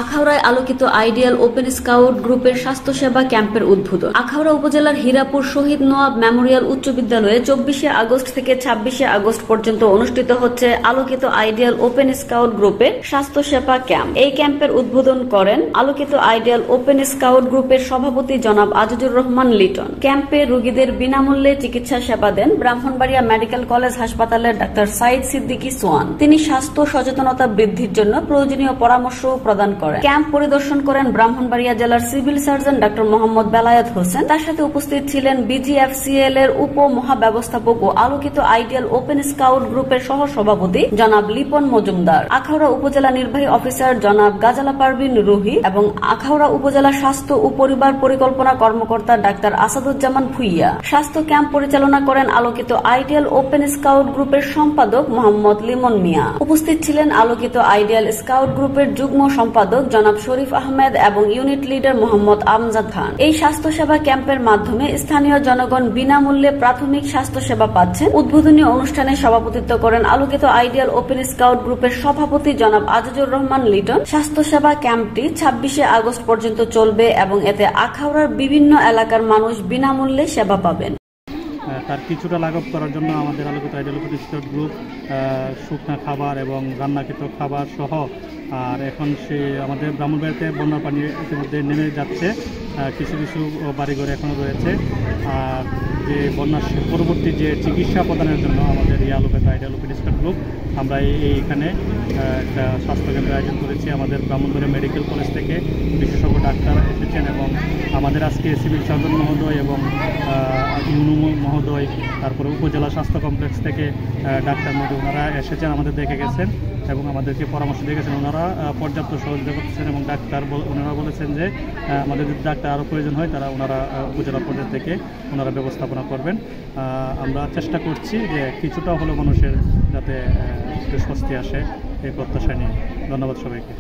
আখাউড়ায় আলোকিত ideal open scout গ্রুপের স্বাস্থ্যসেবা ক্যাম্পের উদ্বোধন। আখাউড়া উপজেলার হীরাপুর শহীদ নওয়াব মেমোরিয়াল উচ্চ বিদ্যালয়ে 24শে আগস্ট থেকে 26শে আগস্ট পর্যন্ত অনুষ্ঠিত হচ্ছে আলোকিত আইডিয়াল ওপেন স্কাউট গ্রুপের স্বাস্থ্যসেবা ক্যাম্প। এই ক্যাম্পের উদ্বোধন করেন আলোকিত আইডিয়াল ওপেন স্কাউট গ্রুপের সভাপতি জনাব আজিজুর রহমান লিটন। ক্যাম্পে রোগীদের বিনামূল্যে চিকিৎসা সেবা দেন ব্রাহ্মণবাড়িয়া মেডিকেল কলেজ হাসপাতালের ডাক্তার সাইদ সিদ্দিকী সোয়ান। তিনি স্বাস্থ্য সচেতনতা বৃদ্ধির জন্য প্রয়োজনীয় পরামর্শ প্রদান করেন। ক্যাম্প পরিদর্শন করেন ব্রাহ্মণবাড়িয়া জেলার civil surgeon doctor Mohammad Belayet Hossain. তার সাথে উপস্থিত ছিলেন বিজিএফসিএল এর উপ মহাব্যবস্থাপক ও আলোকিত আইডিয়াল ওপেন স্কাউট গ্রুপের সহ সভাপতি জনাব লিপন মজুমদার, আখাউড়া উপজেলা নির্বাহী অফিসার জনাব গাজালা পারভিন রুহি এবং আখাউড়া উপজেলা স্বাস্থ্য ও পরিবার পরিকল্পনা কর্মকর্তা ডাক্তার আসাদুজ্জামান ভুইয়া। স্বাস্থ্য ক্যাম্প পরিচালনা করেন আলোকিত আইডিয়াল ওপেন স্কাউট গ্রুপের সম্পাদক মোহাম্মদ লিমন মিয়া। উপস্থিত ছিলেন আলোকিত আইডিয়াল স্কাউট গ্রুপের যুগ্ম সম্পাদক জনাব শরীফ আহমেদ এবং ইউনিট লিডার মোহাম্মদ আমজাদ খান। এই স্বাস্থ্যসেবা ক্যাম্পের মাধ্যমে স্থানীয় জনগণ বিনামূল্যে প্রাথমিক স্বাস্থ্যসেবা পাচ্ছেন। উদ্বোধনী অনুষ্ঠানে সভাপতিত্ব করেন আলোকিত আইডিয়াল ওপেন স্কাউট গ্রুপের সভাপতি জনাব আজিজুর রহমান লিটন। স্বাস্থ্যসেবা ক্যাম্পটি 26শে আগস্ট পর্যন্ত চলবে এবং এতে আখাউড়ার বিভিন্ন এলাকার মানুষ বিনামূল্যে সেবা পাবেন। তার কিছুটা লাঘব করার জন্য আমাদের আলোকিত আইডিয়াল ওপেন স্কাউট গ্রুপ শুকনা খাবার এবং রান্নাকৃত খাবার সহ, আর এখন সে আমাদের ব্রাহ্মণবাড়িয়াতে বন্যার পানি ইতিমধ্যে নেমে যাচ্ছে, কিছু কিছু বাড়িঘর এখনও রয়েছে। আর যে বন্যার পরবর্তী যে চিকিৎসা প্রদানের জন্য আমাদের এই আলোকিত আইডিয়াল ওপেন স্কাউট গ্রুপ আমরা এইখানে একটা স্বাস্থ্যকেন্দ্র আয়োজন করেছি। আমাদের ব্রাহ্মণবাড়িয়া মেডিকেল কলেজ থেকে বিশেষজ্ঞ ডাক্তার এসেছেন এবং আমাদের আজকে সিভিল সার্জন মহোদয় এবং ইউনু মহোদয়, তারপরে উপজেলা স্বাস্থ্য কমপ্লেক্স থেকে ডাক্তার মহোদয়, ওনারা এসেছেন, আমাদের দেখে গেছেন এবং আমাদেরকে পরামর্শ দিয়ে গেছেন। ওনারা পর্যাপ্ত সহযোগিতা করতেছেন এবং ওনারা বলেছেন যে আমাদের যদি ডাক্তার আরও প্রয়োজন হয় ওনারা উপজেলা পর্যায় থেকে ওনারা ব্যবস্থাপনা করবেন। আমরা চেষ্টা করছি যে কিছুটা হলেও মানুষের যাতে স্বস্তি আসে এই প্রত্যাশা নিয়ে। ধন্যবাদ সবাইকে।